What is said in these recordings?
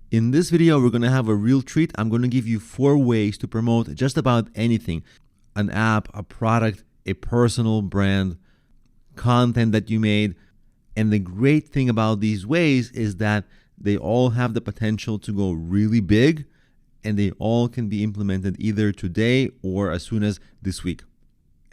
In this video, we're going to have a real treat. I'm going to give you 4 ways to promote just about anything: an app, a product, a personal brand, content that you made. And the great thing about these ways is that they all have the potential to go really big, and they all can be implemented either today or as soon as this week.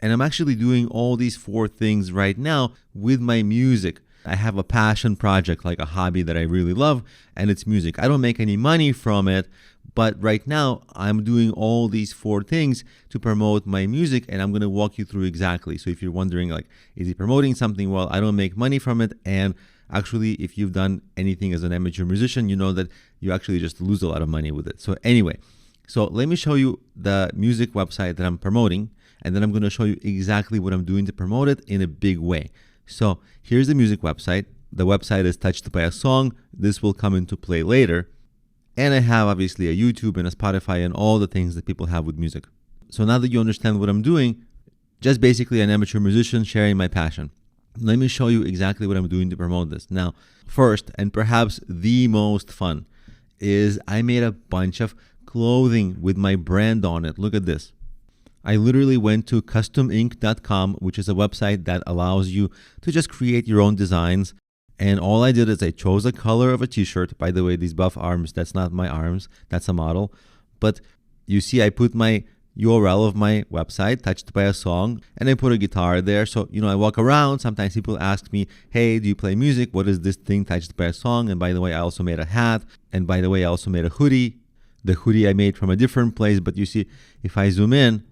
And I'm actually doing all these 4 things right now with my music. I have a passion project, like a hobby that I really love, and it's music. I don't make any money from it, but right now I'm doing all these 4 things to promote my music, and I'm going to walk you through exactly. So if you're wondering, like, is he promoting something? Well, I don't make money from it, and actually, if you've done anything as an amateur musician, you know that you actually just lose a lot of money with it. So anyway, so let me show you the music website that I'm promoting, and then I'm going to show you exactly what I'm doing to promote it in a big way. So here's the music website. The website is Touched by a Song. This will come into play later. And I have obviously a YouTube and a Spotify and all the things that people have with music. So now that you understand what I'm doing, just basically an amateur musician sharing my passion. Let me show you exactly what I'm doing to promote this. Now, first, and perhaps the most fun, is I made a bunch of clothing with my brand on it. Look at this. I literally went to customink.com, which is a website that allows you to just create your own designs. And all I did is I chose a color of a t-shirt. By the way, these buff arms, that's not my arms, that's a model. But you see, I put my URL of my website, Touched by a Song, and I put a guitar there. So, I walk around. Sometimes people ask me, hey, do you play music? What is this thing, Touched by a Song? And by the way, I also made a hat. And by the way, I also made a hoodie. The hoodie I made from a different place. But you see, if I zoom in,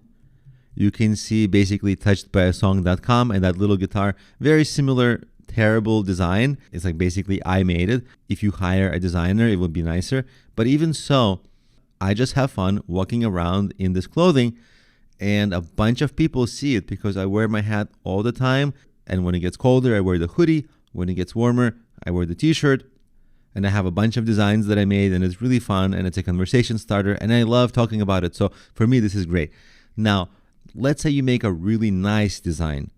you can see basically touchedbyasong.com and that little guitar. Very similar, terrible design. It's like basically I made it. If you hire a designer, it would be nicer. But even so, I just have fun walking around in this clothing, and a bunch of people see it because I wear my hat all the time. And when it gets colder, I wear the hoodie. When it gets warmer, I wear the t-shirt. And I have a bunch of designs that I made, and it's really fun, and it's a conversation starter, and I love talking about it. So for me, this is great. Now, let's say you make a really nice design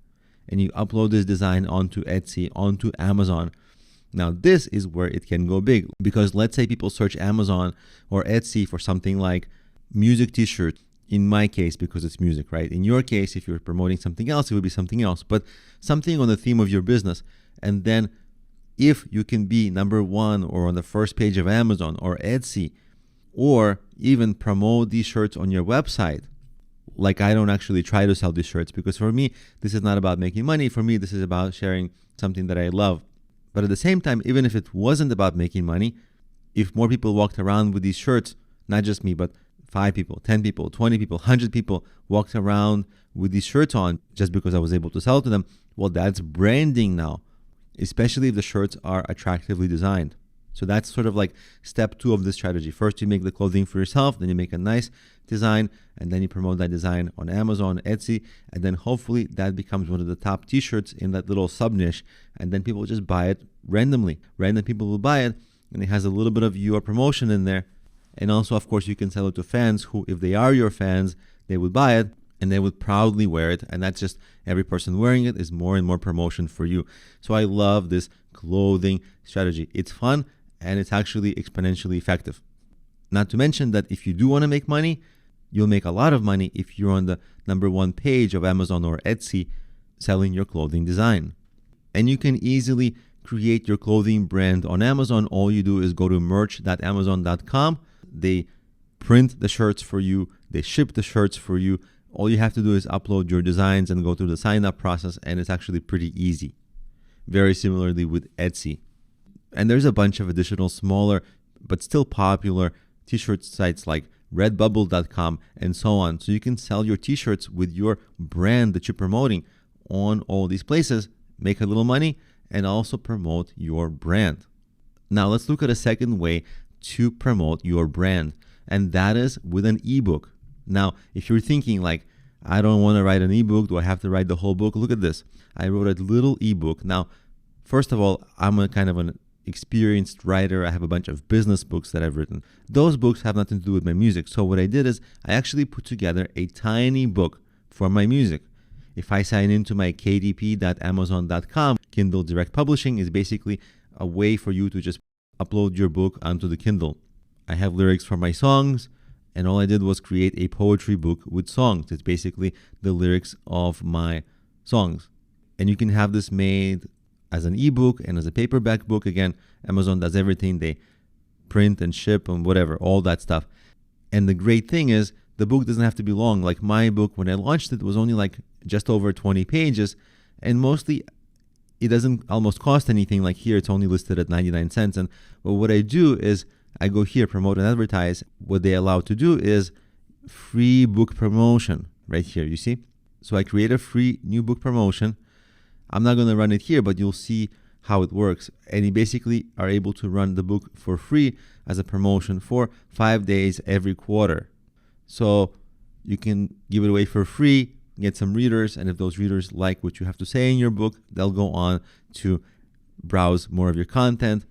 and you upload this design onto Etsy, onto Amazon. Now, this is where it can go big, because let's say people search Amazon or Etsy for something like music t-shirt. In my case, because it's music, right? In your case, if you're promoting something else, it would be something else, but something on the theme of your business. And then if you can be number 1 or on the first page of Amazon or Etsy, or even promote these shirts on your website. Like, I don't actually try to sell these shirts, because for me, this is not about making money. For me, this is about sharing something that I love. But at the same time, even if it wasn't about making money, if more people walked around with these shirts, not just me, but 5 people, 10 people, 20 people, 100 people walked around with these shirts on just because I was able to sell to them, well, that's branding now, especially if the shirts are attractively designed. So that's sort of like step 2 of this strategy. First, you make the clothing for yourself, then you make a nice design, and then you promote that design on Amazon, Etsy, and then hopefully that becomes one of the top t-shirts in that little sub niche, and then people just buy it randomly. Random people will buy it, and it has a little bit of your promotion in there. And also, of course, you can sell it to fans who, if they are your fans, they would buy it and they would proudly wear it. And that's just every person wearing it is more and more promotion for you. So I love this clothing strategy. It's fun, and it's actually exponentially effective. Not to mention that if you do want to make money, you'll make a lot of money if you're on the number 1 page of Amazon or Etsy selling your clothing design. And you can easily create your clothing brand on Amazon. All you do is go to merch.amazon.com. They print the shirts for you. They ship the shirts for you. All you have to do is upload your designs and go through the sign-up process, and it's actually pretty easy. Very similarly with Etsy. And there's a bunch of additional smaller but still popular t-shirt sites like redbubble.com and so on. So you can sell your t-shirts with your brand that you're promoting on all these places, make a little money, and also promote your brand. Now let's look at a second way to promote your brand, and that is with an ebook. Now, if you're thinking like, I don't want to write an ebook, do I have to write the whole book? Look at this. I wrote a little ebook. Now, first of all, I'm a kind of an experienced writer. I have a bunch of business books that I've written. Those books have nothing to do with my music. So what I did is I actually put together a tiny book for my music. If I sign into my kdp.amazon.com, Kindle Direct Publishing is basically a way for you to just upload your book onto the Kindle. I have lyrics for my songs, and all I did was create a poetry book with songs. It's basically the lyrics of my songs. And you can have this made as an ebook and as a paperback book. Again, Amazon does everything. They print and ship and whatever, all that stuff. And the great thing is the book doesn't have to be long. Like my book, when I launched it, was only like just over 20 pages. And mostly it doesn't almost cost anything. Like here, it's only listed at 99 cents. And but what I do is I go here, promote and advertise. What they allow to do is free book promotion right here, you see? So I create a free new book promotion. I'm not going to run it here, but you'll see how it works. And you basically are able to run the book for free as a promotion for 5 days every quarter. So you can give it away for free, get some readers, and if those readers like what you have to say in your book, they'll go on to browse more of your content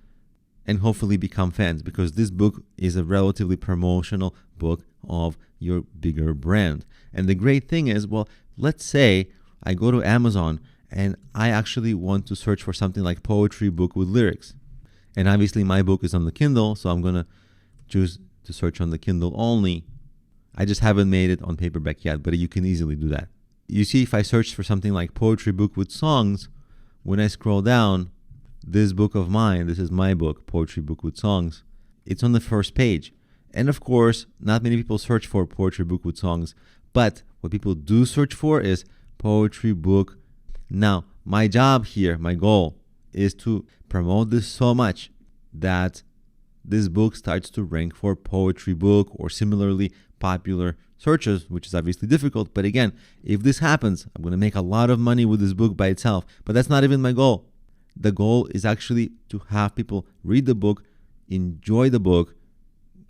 and hopefully become fans, because this book is a relatively promotional book of your bigger brand. And the great thing is, well, let's say I go to Amazon and I actually want to search for something like poetry book with lyrics. And obviously my book is on the Kindle, so I'm going to choose to search on the Kindle only. I just haven't made it on paperback yet, but you can easily do that. You see, if I search for something like poetry book with songs, when I scroll down, this book of mine, this is my book, Poetry Book with Songs, it's on the first page. And of course, not many people search for poetry book with songs, but what people do search for is poetry book. Now, my job here, my goal is to promote this so much that this book starts to rank for poetry book or similarly popular searches, which is obviously difficult. But again, if this happens, I'm going to make a lot of money with this book by itself. But that's not even my goal. The goal is actually to have people read the book, enjoy the book,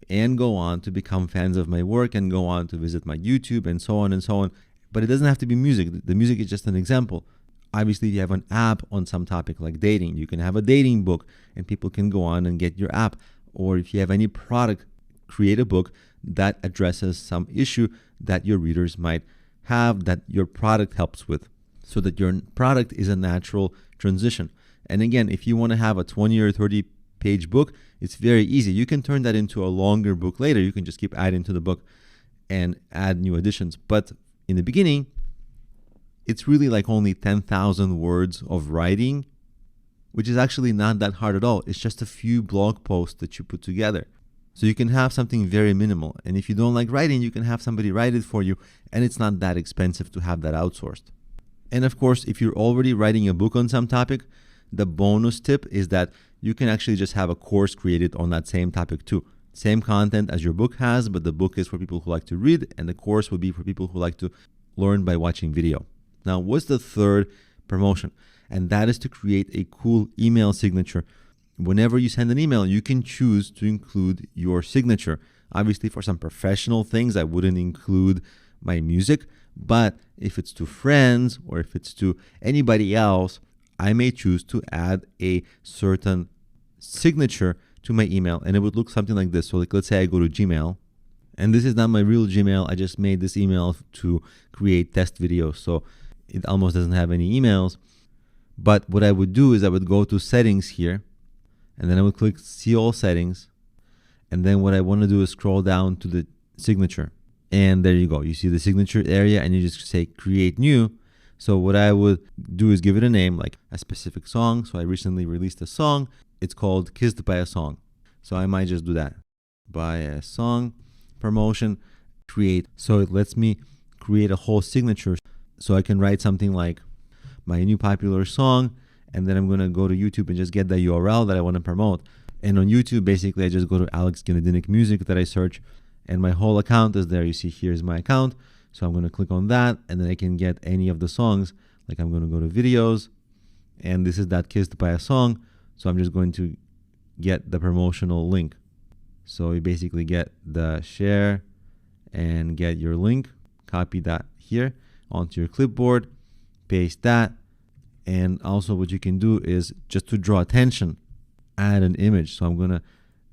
and go on to become fans of my work and go on to visit my YouTube and so on and so on. But it doesn't have to be music. The music is just an example. Obviously, if you have an app on some topic like dating, you can have a dating book and people can go on and get your app. Or if you have any product, create a book that addresses some issue that your readers might have that your product helps with, so that your product is a natural transition. And again, if you want to have a 20 or 30 page book, it's very easy. You can turn that into a longer book later. You can just keep adding to the book and add new additions. But in the beginning, it's really like only 10,000 words of writing, which is actually not that hard at all. It's just a few blog posts that you put together. So you can have something very minimal. And if you don't like writing, you can have somebody write it for you, and it's not that expensive to have that outsourced. And of course, if you're already writing a book on some topic, the bonus tip is that you can actually just have a course created on that same topic too. Same content as your book has, but the book is for people who like to read, and the course will be for people who like to learn by watching video. Now, what's the third promotion? And that is to create a cool email signature. Whenever you send an email, you can choose to include your signature. Obviously, for some professional things, I wouldn't include my music, but if it's to friends or if it's to anybody else, I may choose to add a certain signature to my email, and it would look something like this. So like, let's say I go to Gmail, and this is not my real Gmail. I just made this email to create test videos, so it almost doesn't have any emails. But what I would do is I would go to settings here, and then I would click see all settings, and then what I want to do is scroll down to the signature, and there you go. You see the signature area, and you just say create new. So what I would do is give it a name, like a specific song. So I recently released a song. It's called Kissed by a Song. So I might just do that. By a song, promotion, create. So it lets me create a whole signature. So I can write something like my new popular song, and then I'm going to go to YouTube and just get the URL that I want to promote. And on YouTube, basically, I just go to Alex Gnedinik Music that I search, and my whole account is there. You see, here's my account. So I'm going to click on that, and then I can get any of the songs. Like I'm going to go to videos, and this is that Kissed by a Song. So I'm just going to get the promotional link. So you basically get the share and get your link, copy that here onto your clipboard, paste that. And also what you can do is just to draw attention, add an image. So I'm going to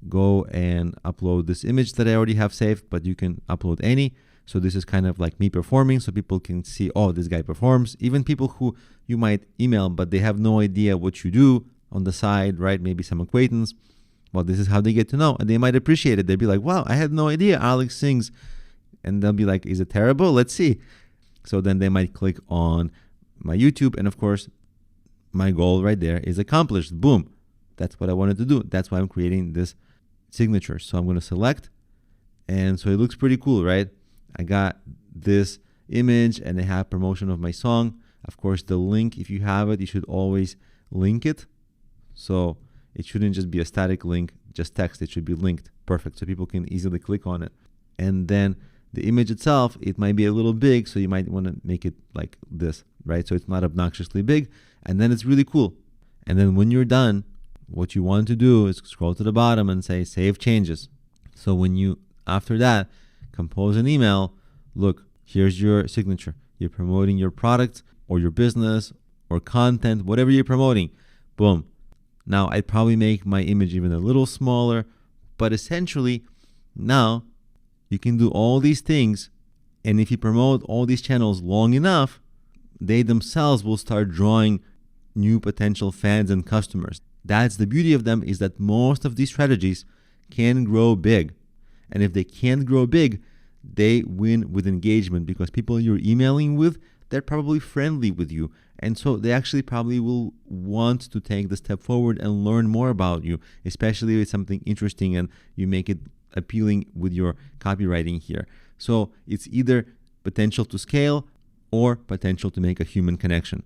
go and upload this image that I already have saved, but you can upload any. So this is kind of like me performing, so people can see, oh, this guy performs. Even people who you might email, but they have no idea what you do on the side, right? Maybe some acquaintance. Well, this is how they get to know, and they might appreciate it. They'd be like, wow, I had no idea Alex sings. And they'll be like, is it terrible? Let's see. So then they might click on my YouTube, and of course, my goal right there is accomplished. Boom. That's what I wanted to do. That's why I'm creating this signature. So I'm going to select, and so it looks pretty cool, right? I got this image, and I have promotion of my song. Of course, the link, if you have it, you should always link it. So it shouldn't just be a static link, just text. It should be linked. Perfect. So people can easily click on it. And then the image itself, it might be a little big, so you might want to make it like this, right? So it's not obnoxiously big, and then it's really cool. And then when you're done, what you want to do is scroll to the bottom and say save changes. So when you, after that, compose an email, look, here's your signature. You're promoting your product or your business or content, whatever you're promoting. Boom. Now I'd probably make my image even a little smaller, but essentially now you can do all these things, and if you promote all these channels long enough, they themselves will start drawing new potential fans and customers. That's the beauty of them, is that most of these strategies can grow big. And if they can't grow big, they win with engagement, because people you're emailing with, they're probably friendly with you. And so they actually probably will want to take the step forward and learn more about you, especially if it's something interesting and you make it appealing with your copywriting here. So it's either potential to scale or potential to make a human connection.